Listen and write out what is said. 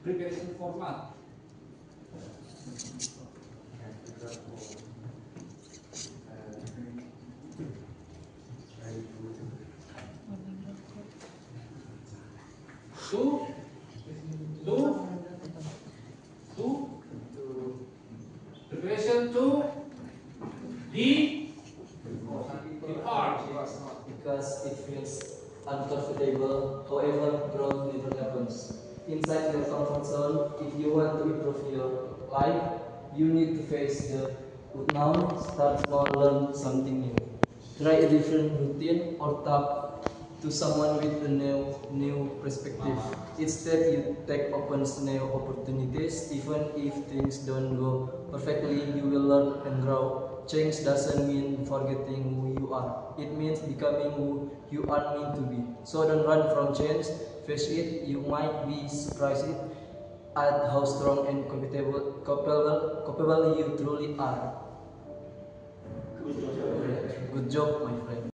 preparation format. Preparation to depart. Because it feels uncomfortable, however, growth never happens. Inside your comfort zone, if you want to improve your life, you need to face the unknown, start small, learn something new. Try a different routine or talk to someone with a new perspective. Instead, you take opens new opportunities. Even if things don't go perfectly, you will learn and grow. Change doesn't mean forgetting who you are. It means becoming who you are meant to be. So don't run from change. Face it. You might be surprised at how strong and capable you truly are. Good job, my friend.